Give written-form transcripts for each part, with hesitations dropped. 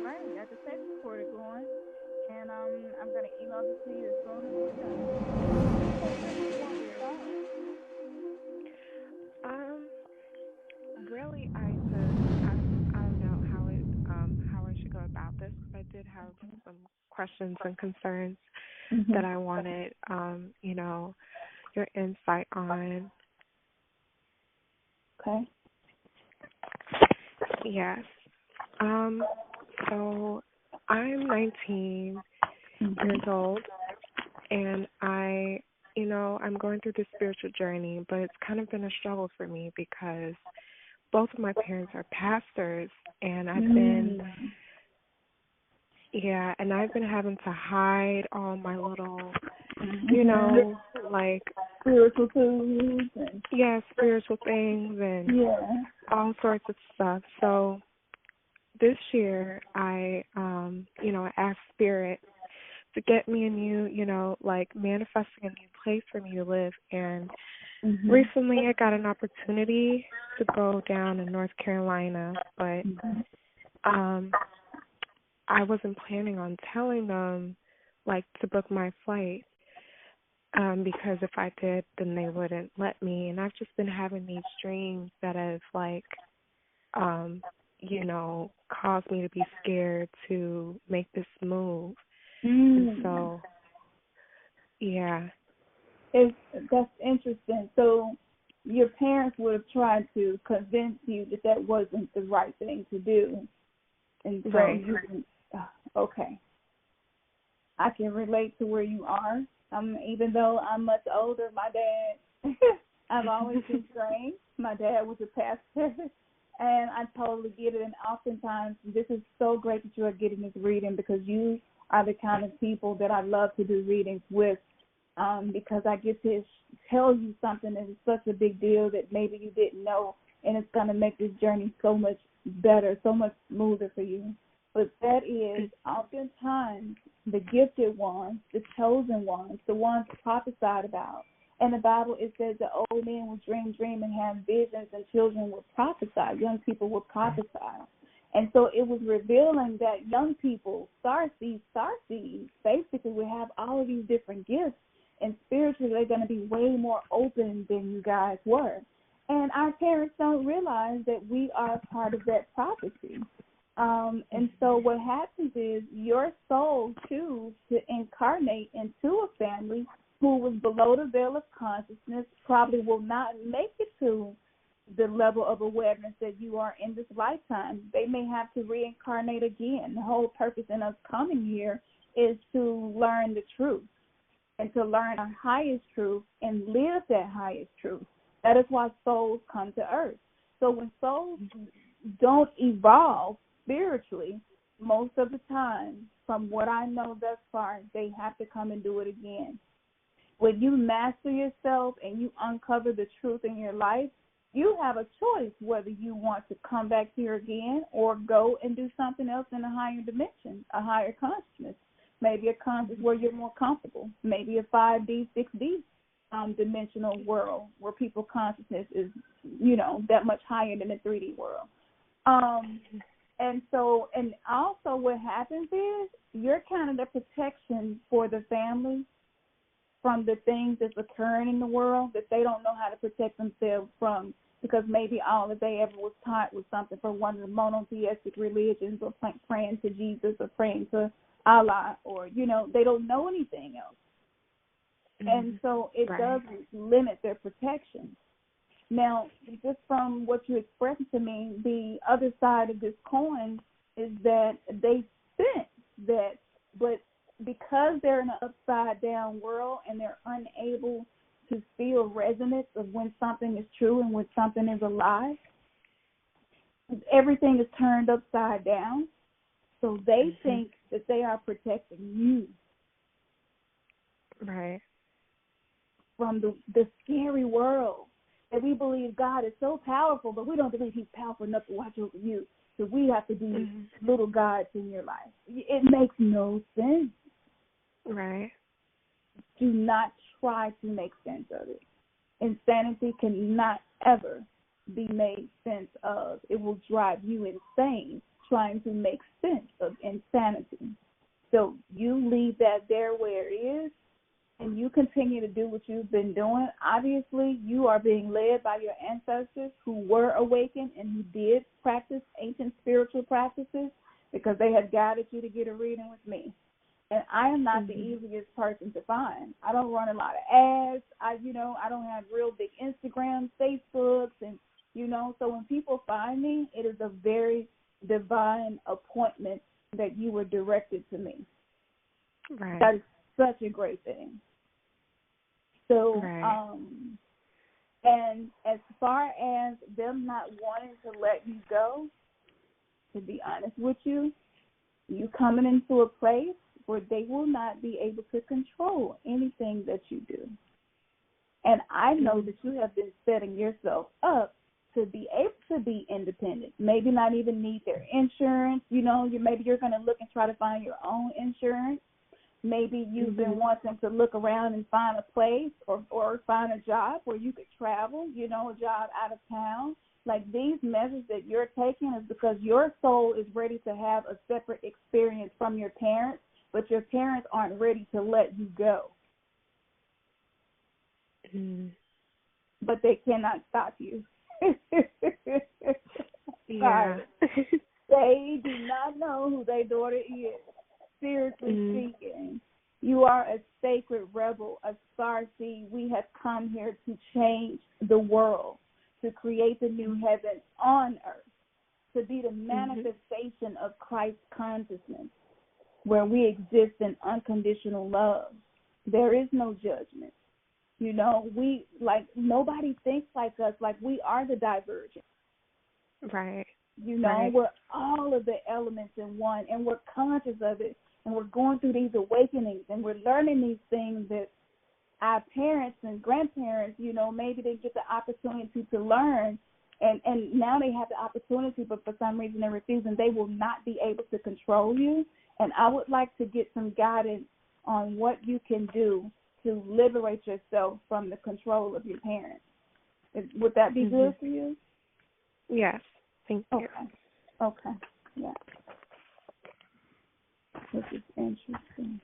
right, we got the text recorded going, and I'm gonna email this to you as soon as we're done. So where do you want to start? Um, Really, I don't know how I should go about this because I did have some questions and concerns that I wanted your insight on. Okay. Yes. Um, so I'm 19 years old, and I'm going through this spiritual journey, but it's kind of been a struggle for me because both of my parents are pastors, and I've been having to hide all my little, like spiritual foods and spiritual things and yeah. all sorts of stuff. So this year I asked Spirit to get me a new, like manifesting a new place for me to live. And recently I got an opportunity to go down in North Carolina, but I wasn't planning on telling them, like, to book my flight because if I did, then they wouldn't let me. And I've just been having these dreams that have, like, caused me to be scared to make this move. And so, yeah. That's interesting. So your parents would have tried to convince you that that wasn't the right thing to do. And so right. Okay. I can relate to where you are. Even though I'm much older, my dad, I've always been trained. My dad was a pastor, and I totally get it. And oftentimes, this is so great that you are getting this reading because you are the kind of people that I love to do readings with because I get to tell you something that is such a big deal that maybe you didn't know, and it's going to make this journey so much better, so much smoother for you. But that is oftentimes the gifted ones, the chosen ones, the ones prophesied about. In the Bible, it says the old men will dream and have visions, and children will prophesy. Young people will prophesy. And so it was revealing that young people, starseeds, basically will have all of these different gifts, and spiritually they're going to be way more open than you guys were. And our parents don't realize that we are part of that prophecy. And so what happens is your soul chooses to incarnate into a family who was below the veil of consciousness, probably will not make it to the level of awareness that you are in this lifetime. They may have to reincarnate again. The whole purpose in us coming here is to learn the truth and to learn our highest truth and live that highest truth. That is why souls come to earth. So when souls don't evolve spiritually, most of the time, from what I know thus far, they have to come and do it again. When you master yourself and you uncover the truth in your life, you have a choice whether you want to come back here again or go and do something else in a higher dimension, a higher consciousness, maybe a consciousness where you're more comfortable, maybe a 5D, 6D dimensional world where people's consciousness is, that much higher than the 3D world. And also what happens is you're kind of the protection for the family from the things that's occurring in the world that they don't know how to protect themselves from, because maybe all that they ever was taught was something from one of the monotheistic religions, or praying to Jesus or praying to Allah, or, they don't know anything else. And so it does limit their protection. Now, just from what you expressed to me, the other side of this coin is that they sense that, but because they're in an upside-down world and they're unable to feel resonance of when something is true and when something is a lie, everything is turned upside down. So they think that they are protecting you. Right. From the scary world. That we believe God is so powerful, but we don't believe he's powerful enough to watch over you. So we have to be little gods in your life. It makes no sense. Right. Do not try to make sense of it. Insanity cannot ever be made sense of. It will drive you insane trying to make sense of insanity. So you leave that there where it is, and you continue to do what you've been doing. Obviously, you are being led by your ancestors who were awakened and who did practice ancient spiritual practices because they had guided you to get a reading with me. And I am not the easiest person to find. I don't run a lot of ads. I don't have real big Instagram, Facebooks, and, so when people find me, it is a very divine appointment that you were directed to me. Right. That is such a great thing. So, right. And as far as them not wanting to let you go, to be honest with you, you coming into a place where they will not be able to control anything that you do. And I know that you have been setting yourself up to be able to be independent, maybe not even need their insurance. Maybe you're going to look and try to find your own insurance. Maybe you've been wanting to look around and find a place or find a job where you could travel, a job out of town. Like, these measures that you're taking is because your soul is ready to have a separate experience from your parents, but your parents aren't ready to let you go. But they cannot stop you. Yeah. They do not know who their daughter is. Spiritually speaking, you are a sacred rebel, a starseed. We have come here to change the world, to create the new heaven on earth, to be the manifestation of Christ's consciousness, where we exist in unconditional love. There is no judgment. Nobody thinks like us, like we are the divergent. Right. Right. We're all of the elements in one, and we're conscious of it, and we're going through these awakenings, and we're learning these things that our parents and grandparents, maybe they get the opportunity to learn, and now they have the opportunity, but for some reason they're refusing. They will not be able to control you, and I would like to get some guidance on what you can do to liberate yourself from the control of your parents. Would that be good for you? Yes. Thank you. Okay. Yeah. This is interesting.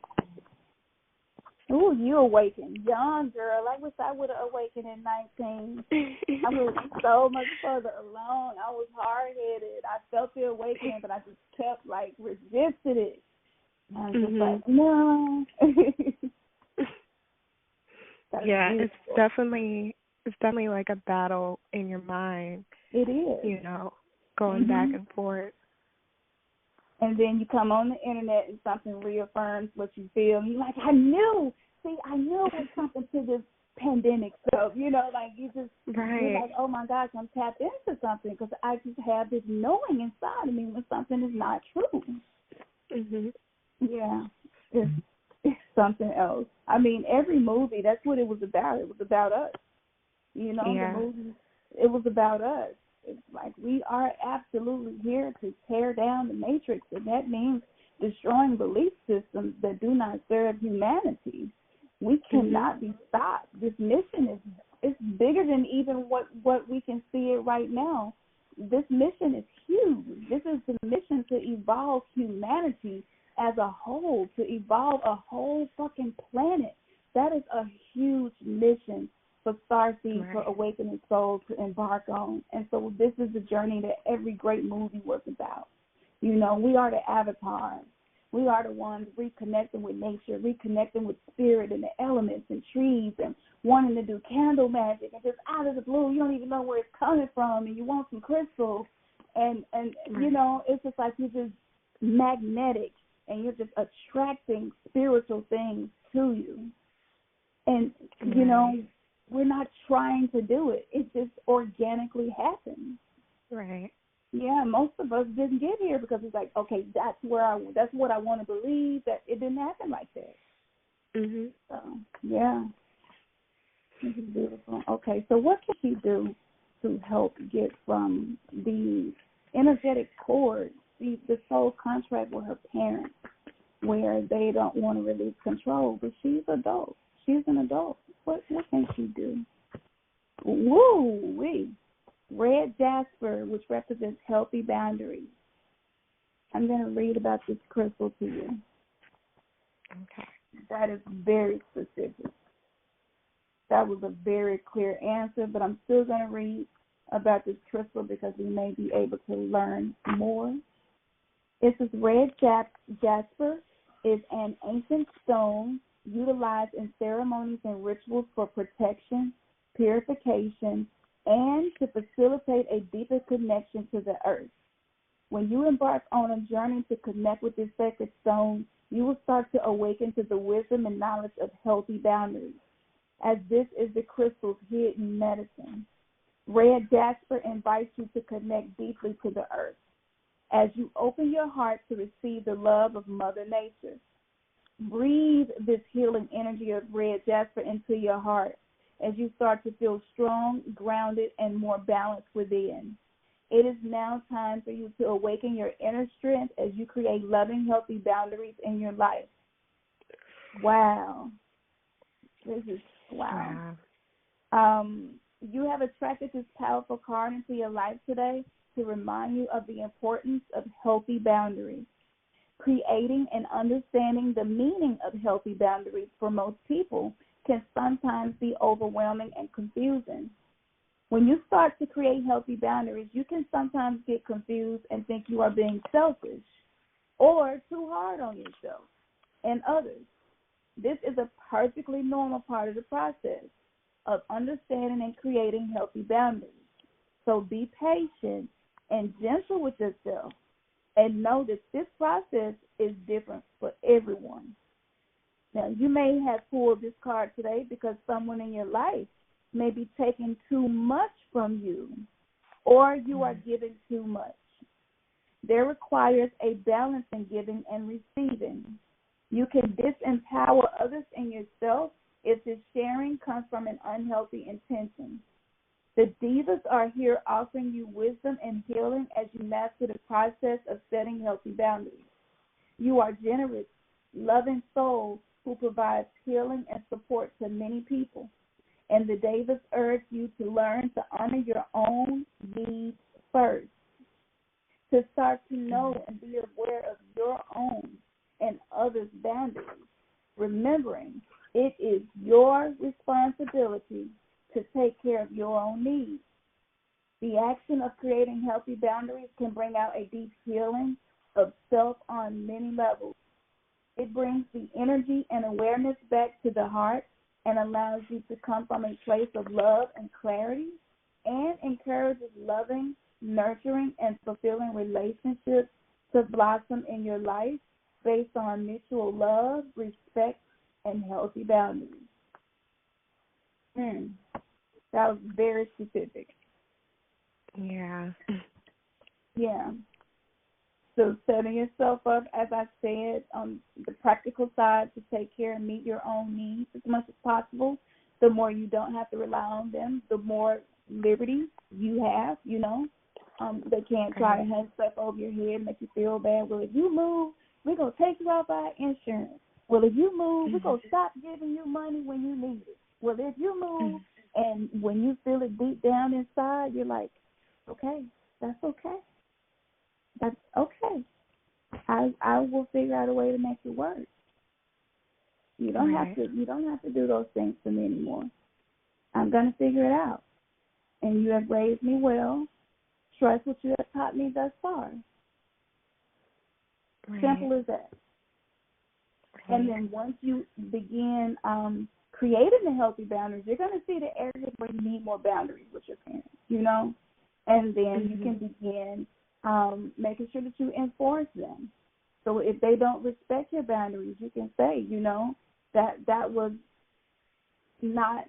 Ooh, you awakened. Young girl. I wish I would have awakened at 19. I was so much further along. I was hard-headed. I felt the awakening, but I just kept, resisted it. And I was just like, no. Yeah, it's definitely like a battle in your mind. It is. Going back and forth. And then you come on the internet and something reaffirms what you feel. And you're like, I knew it was something to this pandemic stuff. You just, you're like, oh my gosh, I'm tapped into something because I just have this knowing inside of me when something is not true. Yeah, it's something else. I mean, every movie, that's what it was about. It was about us. The movie, it was about us. It's like we are absolutely here to tear down the matrix, and that means destroying belief systems that do not serve humanity. We cannot be stopped. This mission is bigger than even what we can see it right now. This mission is huge. This is the mission to evolve humanity as a whole, to evolve a whole fucking planet. That is a huge mission for starseeds, for awakening souls to embark on. And so this is the journey that every great movie was about. We are the avatars. We are the ones reconnecting with nature, reconnecting with spirit and the elements and trees, and wanting to do candle magic, and just out of the blue, you don't even know where it's coming from, and you want some crystals, and it's just like you're just magnetic, and you're just attracting spiritual things to you. And, we're not trying to do it. It just organically happens. Right. Yeah, most of us didn't get here because it's like, okay, that's what I want to believe, that it didn't happen like that. So, yeah. This is beautiful. Okay, so what can she do to help get from the energetic cord, the soul contract with her parents, where they don't want to release control, but she's adult. She's an adult. What can she do? Woo-wee. Red jasper, which represents healthy boundaries. I'm going to read about this crystal to you. Okay. That is very specific. That was a very clear answer, but I'm still going to read about this crystal because we may be able to learn more. It says red jasper is an ancient stone utilized in ceremonies and rituals for protection, purification, and to facilitate a deeper connection to the earth. When you embark on a journey to connect with this sacred stone, you will start to awaken to the wisdom and knowledge of healthy boundaries, as this is the crystal's hidden medicine. Red jasper invites you to connect deeply to the earth as you open your heart to receive the love of Mother Nature. Breathe this healing energy of red jasper into your heart as you start to feel strong, grounded, and more balanced within. It is now time for you to awaken your inner strength as you create loving, healthy boundaries in your life. Wow. This is wow. You have attracted this powerful card into your life today to remind you of the importance of healthy boundaries. Creating and understanding the meaning of healthy boundaries for most people can sometimes be overwhelming and confusing. When you start to create healthy boundaries, you can sometimes get confused and think you are being selfish or too hard on yourself and others. This is a perfectly normal part of the process of understanding and creating healthy boundaries. So be patient and gentle with yourself and know that this process is different for everyone. Now, you may have pulled this card today because someone in your life may be taking too much from you or you are giving too much. There requires a balance in giving and receiving. You can disempower others and yourself if this sharing comes from an unhealthy intention. The divas are here offering you wisdom and healing as you master the process of setting healthy boundaries. You are generous, loving souls who provides healing and support to many people. And the divas urge you to learn to honor your own needs first, to start to know and be aware of your own and others' boundaries, remembering it is your responsibility to take care of your own needs. The action of creating healthy boundaries can bring out a deep healing of self on many levels. It brings the energy and awareness back to the heart and allows you to come from a place of love and clarity, and encourages loving, nurturing, and fulfilling relationships to blossom in your life based on mutual love, respect, and healthy boundaries. That was very specific. Yeah. Yeah. So setting yourself up, as I said, on the practical side to take care and meet your own needs as much as possible. The more you don't have to rely on them, the more liberty you have, you know. They can't try to hang stuff over your head and make you feel bad. Well, if you move, we're going to take you off our insurance. Well, if you move, we're going to stop giving you money when you need it. Well, if you move, and when you feel it deep down inside, you're like, okay, that's okay. That's okay. I will figure out a way to make it work. You don't have to do those things to me anymore. I'm going to figure it out. And you have raised me well. Trust what you have taught me thus far. Simple as that. And then once you begin creating the healthy boundaries, you're going to see the areas where you need more boundaries with your parents, you know? And then you can begin making sure that you enforce them. So if they don't respect your boundaries, you can say, you know, that was not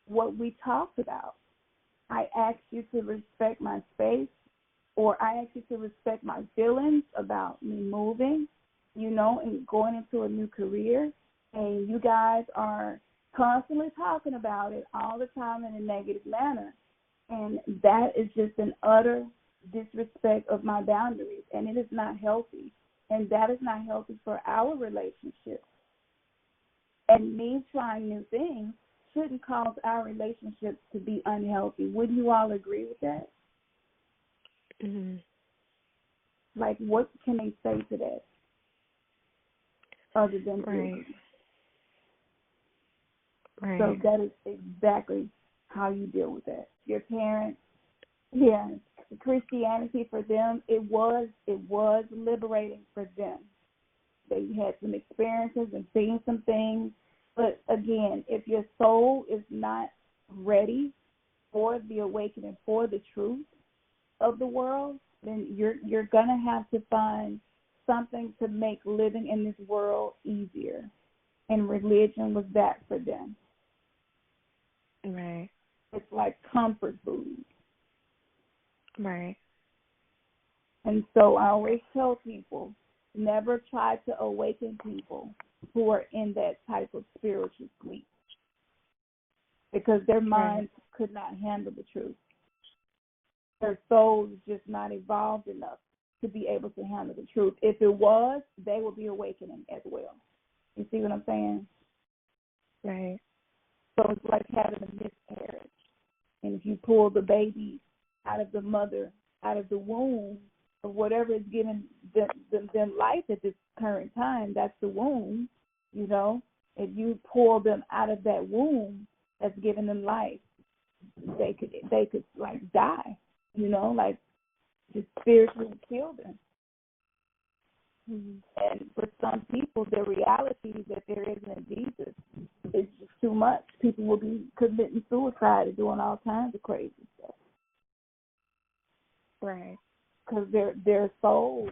what we talked about. I asked you to respect my space, or I asked you to respect my feelings about me moving, you know, and going into a new career. And you guys are constantly talking about it all the time in a negative manner. And that is just an utter disrespect of my boundaries, and it is not healthy. And that is not healthy for our relationship. And me trying new things shouldn't cause our relationships to be unhealthy. Wouldn't you all agree with that? Like, what can they say to that other than Right. Right. So that is exactly how you deal with that. Your parents, yeah, Christianity for them, it was liberating for them. They had some experiences and seen some things. But again, if your soul is not ready for the awakening, for the truth of the world, then you're gonna have to find something to make living in this world easier. And religion was that for them. Right. It's like comfort food. Right. And so I always tell people, never try to awaken people who are in that type of spiritual sleep, because their minds could not handle the truth. Their soul is just not evolved enough to be able to handle the truth. If it was, they would be awakening as well. You see what I'm saying? Right. So it's like having a miscarriage. And if you pull the baby out of the mother, out of the womb, or whatever is giving them life at this current time, that's the womb, you know. If you pull them out of that womb that's giving them life, they could like die, you know, like just spiritually kill them. Mm-hmm. And for some people, the reality that there isn't a Jesus is just too much. People will be committing suicide and doing all kinds of crazy stuff. Right. Because their souls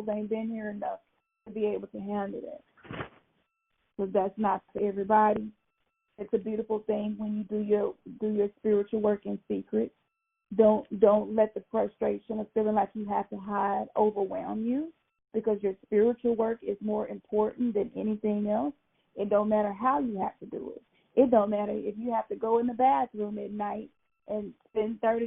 ain't been here enough to be able to handle that. Because that's not for everybody. It's a beautiful thing when you do your spiritual work in secret. Don't let the frustration of feeling like you have to hide overwhelm you, because your spiritual work is more important than anything else. It don't matter how you have to do it. It don't matter if you have to go in the bathroom at night and spend 30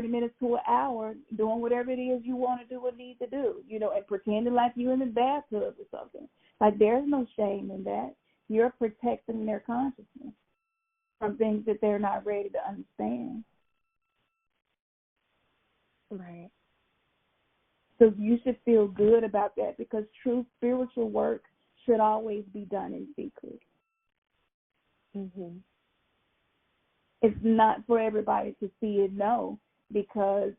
minutes to an hour doing whatever it is you want to do or need to do, you know, and pretending like you're in the bathtub or something. Like, there's no shame in that. You're protecting their consciousness from things that they're not ready to understand. Right. So you should feel good about that, because true spiritual work should always be done in secret. Mm-hmm. It's not for everybody to see and know, because,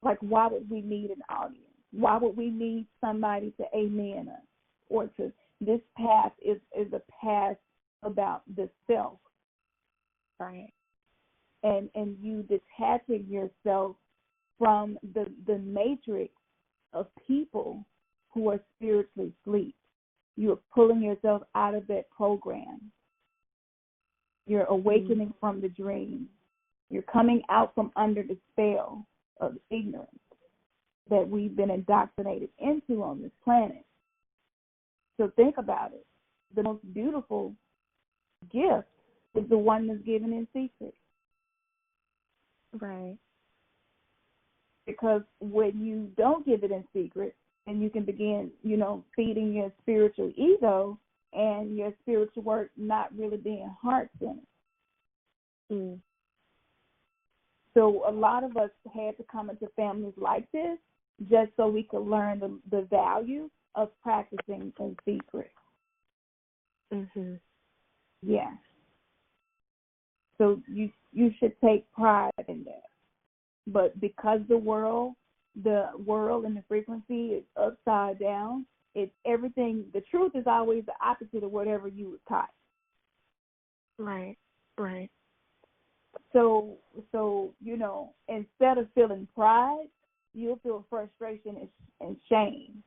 like, why would we need an audience? Why would we need somebody to amen us? Or to, this path is a path about the self. Right. And you detaching yourself from the matrix of people who are spiritually asleep. You are pulling yourself out of that program. You're awakening from the dream. You're coming out from under the spell of ignorance that we've been indoctrinated into on this planet. So think about it. The most beautiful gift is the one that's given in secret. Right. Because when you don't give it in secret, and you can begin, you know, feeding your spiritual ego and your spiritual work not really being heart-centered. Mm. So a lot of us had to come into families like this just so we could learn the value of practicing in secret. Mm-hmm. Yeah. So you should take pride in that. But because the world and the frequency is upside down, it's everything. The truth is always the opposite of whatever you were taught. Right. Right. So you know, instead of feeling pride, you'll feel frustration and shame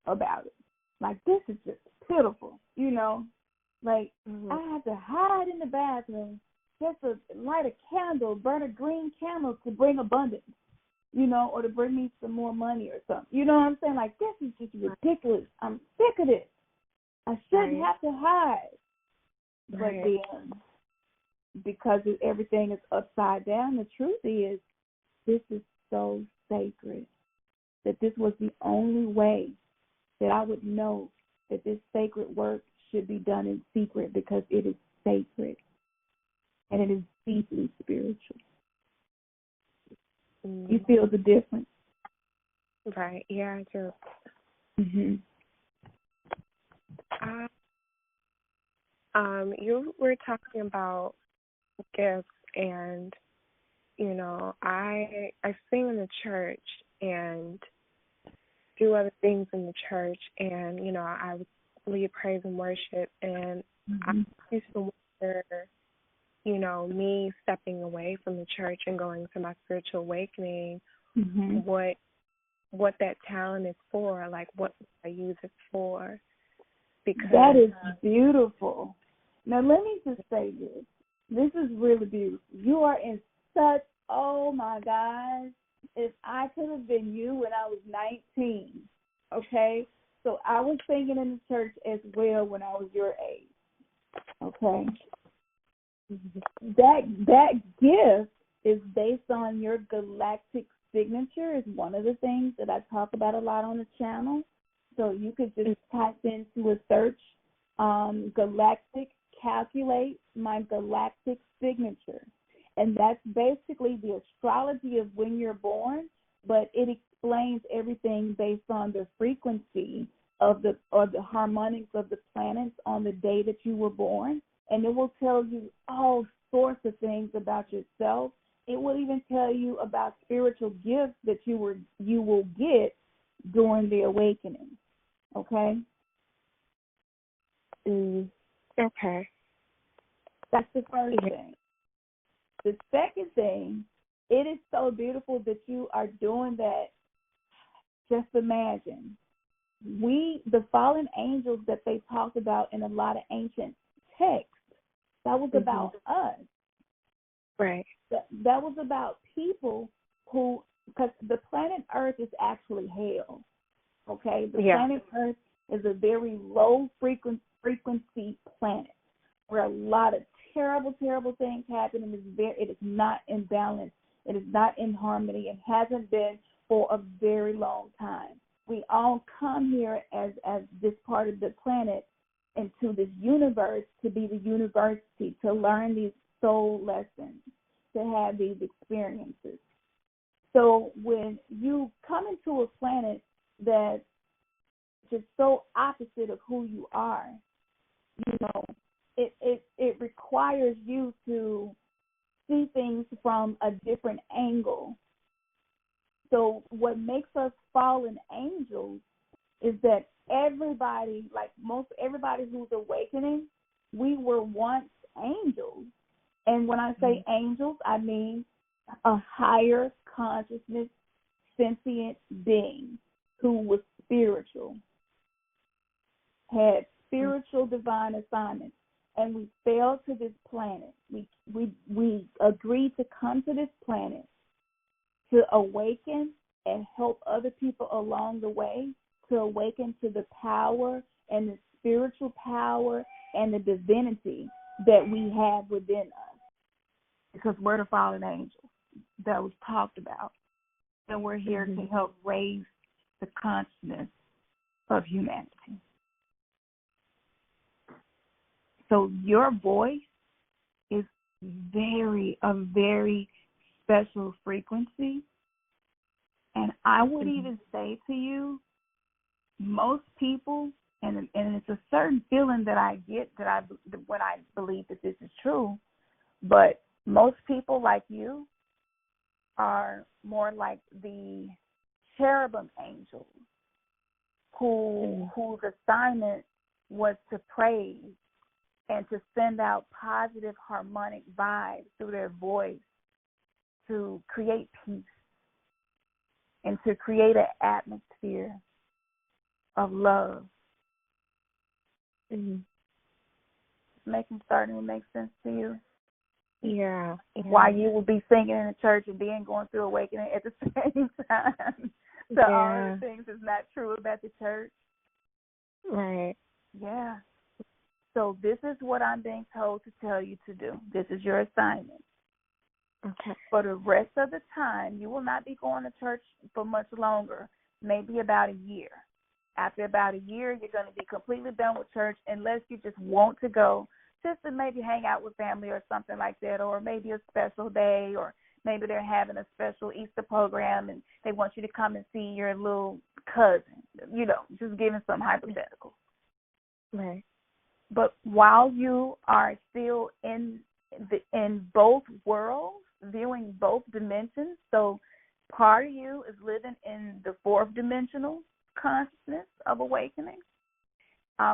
about it. Like, this is just pitiful, you know. Like, I have to hide in the bathroom just to light a candle, burn a green candle to bring abundance, you know, or to bring me some more money or something. You know what I'm saying? Like, this is just ridiculous. I'm sick of this. I shouldn't have to hide. But then, because everything is upside down, the truth is, this is so sacred that this was the only way that I would know that this sacred work should be done in secret, because it is sacred and it is deeply spiritual. You feel the difference? Right. Yeah, I do. Mhm. You were talking about gifts, and I sing in the church and do other things in the church, and I would lead praise and worship, and I used to wonder, me stepping away from the church and going to my spiritual awakening, what that talent is for, like what I use it for. Because that is beautiful. Now let me just say this. This is really beautiful. You are in such, oh my gosh, if I could have been you when I was 19, okay? So I was singing in the church as well when I was your age, okay? That gift is based on your galactic signature is one of the things that I talk about a lot on the channel. So you could just type into a search, galactic, calculate my galactic signature. And that's basically the astrology of when you're born, but it explains everything based on the frequency of the harmonics of the planets on the day that you were born. And it will tell you all sorts of things about yourself. It will even tell you about spiritual gifts that you will get during the awakening. Okay? Okay. That's the first thing. The second thing, it is so beautiful that you are doing that. Just imagine. The fallen angels that they talked about in a lot of ancient texts, that was about us. Right. That was about people who, because the planet Earth is actually hell. Okay? The planet Earth is a very low frequency planet where a lot of terrible, terrible things happen, and it is not in balance. It is not in harmony. It hasn't been for a very long time. We all come here as this part of the planet into this universe to be the university, to learn these soul lessons, to have these experiences. So when you come into a planet that's just so opposite of who you are, it requires you to see things from a different angle. So what makes us fallen angels is that everybody who's awakening, we were once angels. And when I say angels, I mean a higher consciousness, sentient being who was spiritual, had spiritual divine assignments. And we fell to this planet. We agreed to come to this planet to awaken and help other people along the way, to awaken to the power and the spiritual power and the divinity that we have within us. Because we're the fallen angels that was talked about. And we're here to help raise the consciousness of humanity. So your voice is a very special frequency. And I would even say to you, most people, and it's a certain feeling that I get when I believe that this is true, but most people like you are more like the cherubim angels whose assignment was to praise and to send out positive harmonic vibes through their voice to create peace and to create an atmosphere of love. Starting to make sense to you? Yeah. Why you will be singing in the church and then going through awakening at the same time. So all the things is not true about the church. Right. Yeah. So this is what I'm being told to tell you to do. This is your assignment. Okay. For the rest of the time, you will not be going to church for much longer, maybe about a year. After about a year, you're going to be completely done with church unless you just want to go just to maybe hang out with family or something like that, or maybe a special day, or Maybe they're having a special Easter program and they want you to come and see your little cousin, just giving some hypothetical. Right. But while you are still in both worlds, viewing both dimensions, so part of you is living in the fourth dimensional consciousness of awakening,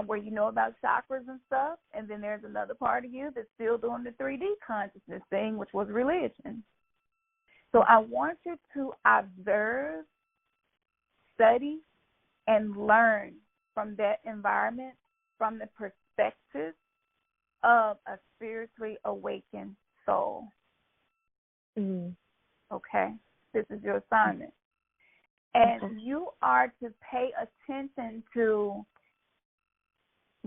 where you know about chakras and stuff, and then there's another part of you that's still doing the 3D consciousness thing, which was religion. So I want you to observe, study, and learn from that environment from the perspective of a spiritually awakened soul. Mm. Okay? This is your assignment. And you are to pay attention to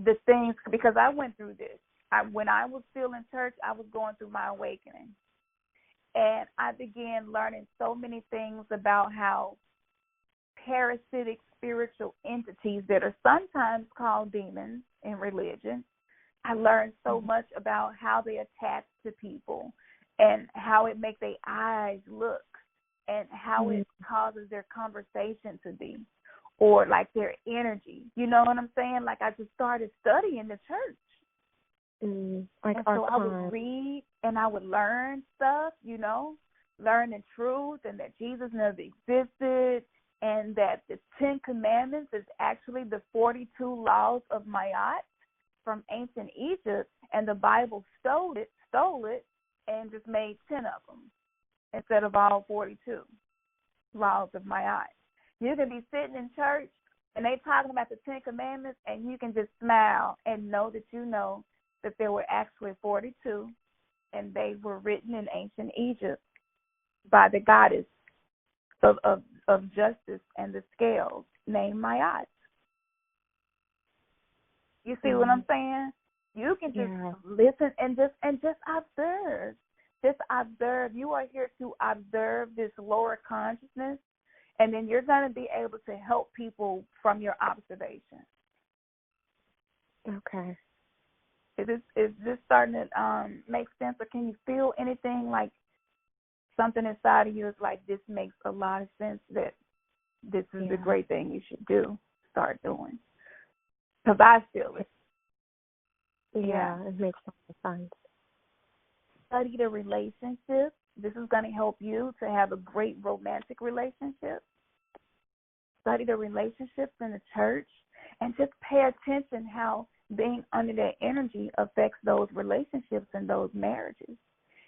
the things, because I went through this. When I was still in church, I was going through my awakening. And I began learning so many things about how parasitic spiritual entities that are sometimes called demons in religion. I learned so much about how they attach to people and how it makes their eyes look and how it causes their conversation to be, or like their energy. You know what I'm saying? Like I just started studying the church. Like and so I would read and I would learn stuff, learning truth, and that Jesus never existed, and that the 10 Commandments is actually the 42 laws of Ma'at from ancient Egypt, and the Bible stole it, and just made 10 of them instead of all 42 laws of Ma'at. You can be sitting in church and they talking about the 10 Commandments, and you can just smile and know that there were actually 42, and they were written in ancient Egypt by the goddess of justice and the scales named Ma'at. You see what I'm saying? You can just listen and just observe. Just observe. You are here to observe this lower consciousness, and then you're going to be able to help people from your observation. Okay. Is this starting to make sense, or can you feel anything like something inside of you is like, this makes a lot of sense, that this is the great thing you should do, start doing? Because I feel it. Yeah, it makes a lot of sense. Study the relationship. This is going to help you to have a great romantic relationship. Study the relationships in the church, and just pay attention how being under that energy affects those relationships and those marriages.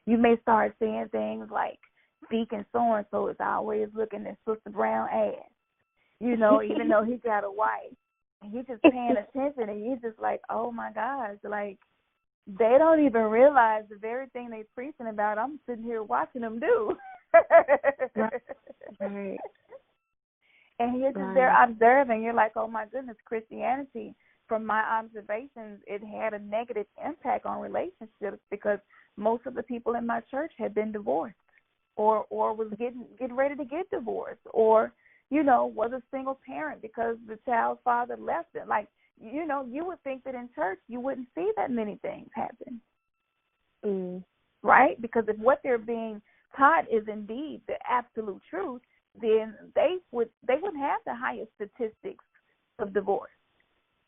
You may start seeing things like Deacon so-and-so is always looking at Sister Brown ass, even though he got a wife. And he's just paying attention, and you're just like, oh, my gosh, like, they don't even realize the very thing they're preaching about, I'm sitting here watching them do. Right. And you're just there observing. You're like, oh, my goodness, Christianity, from my observations, it had a negative impact on relationships, because most of the people in my church had been divorced or was getting ready to get divorced, or, was a single parent because the child's father left them. Like, you would think that in church you wouldn't see that many things happen. Right? Because if what they're being taught is indeed the absolute truth, then they wouldn't have the highest statistics of divorce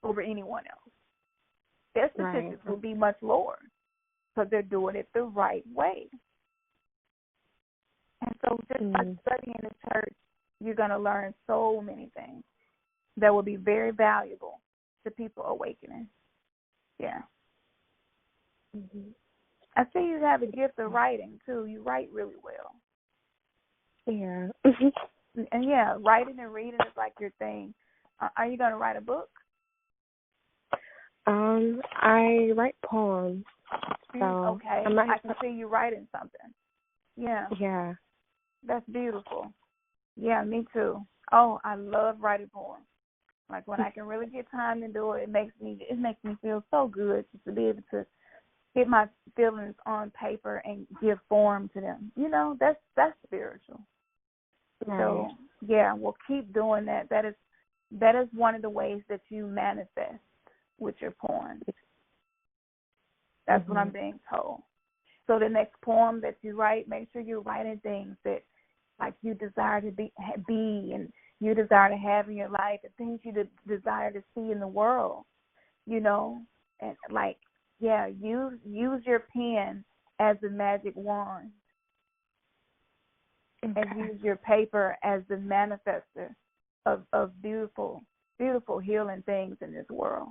over anyone else. Their statistics would be much lower, because they're doing it the right way. And so just by studying the church, you're going to learn so many things that will be very valuable to people awakening. Yeah. I see you have a gift of writing, too. You write really well. Yeah. And, writing and reading is like your thing. Are you going to write a book? I write poems. So okay. I can see you writing something. Yeah. Yeah. That's beautiful. Yeah, me too. Oh, I love writing poems. Like, when I can really get time to do it, it makes me feel so good just to be able to get my feelings on paper and give form to them. That's spiritual. Right. So, we'll keep doing that. That is one of the ways that you manifest with your poems. That's what I'm being told. So the next poem that you write, make sure you're writing things that like you desire to be and you desire to have in your life, and things you desire to see in the world, you know, and like, yeah, use your pen as the magic wand, and use your paper as the manifester of beautiful, beautiful healing things in this world.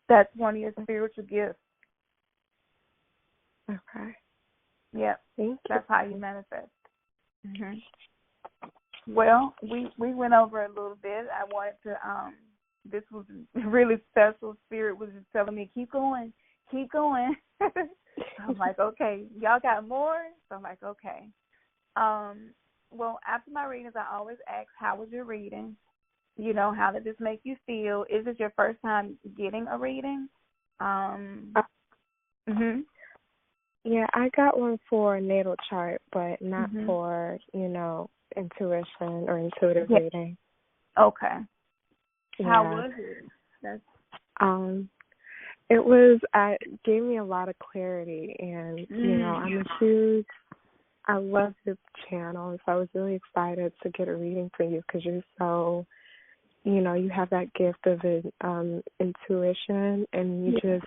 That's one of your spiritual gifts. Okay. Yep. That's how you manifest. Mm-hmm. Well, we went over a little bit. I wanted to this was really special. Spirit was just telling me, keep going. I'm like, okay, y'all got more? So I'm like, okay. Well, after my readings, I always ask, how was your reading? You know, how did this make you feel? Is this your first time getting a reading? Yeah, I got one for natal chart, but not Mm-hmm. for, intuition or intuitive reading. Okay. Yeah. How was it? It gave me a lot of clarity, and, I love your channel, so I was really excited to get a reading from you because you're so, you have that gift of intuition, and you just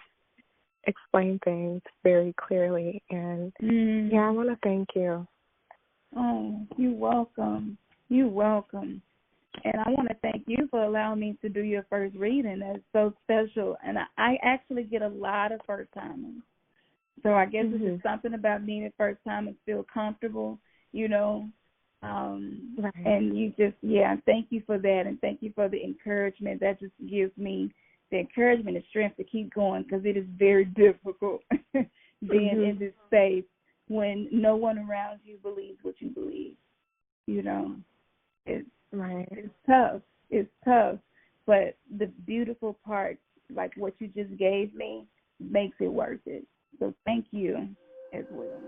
explain things very clearly, and, I want to thank you. Oh, you're welcome. You're welcome. And I want to thank you for allowing me to do your first reading. That's so special. And I actually get a lot of first-timers. So I guess it's just something about being a first-timer, feel comfortable, Right. And you just, thank you for that. And thank you for the encouragement. That just gives me the encouragement and strength to keep going, because it is very difficult being in this space when no one around you believes what you believe. It's tough. It's tough. But the beautiful part, like what you just gave me, makes it worth it. So thank you as well.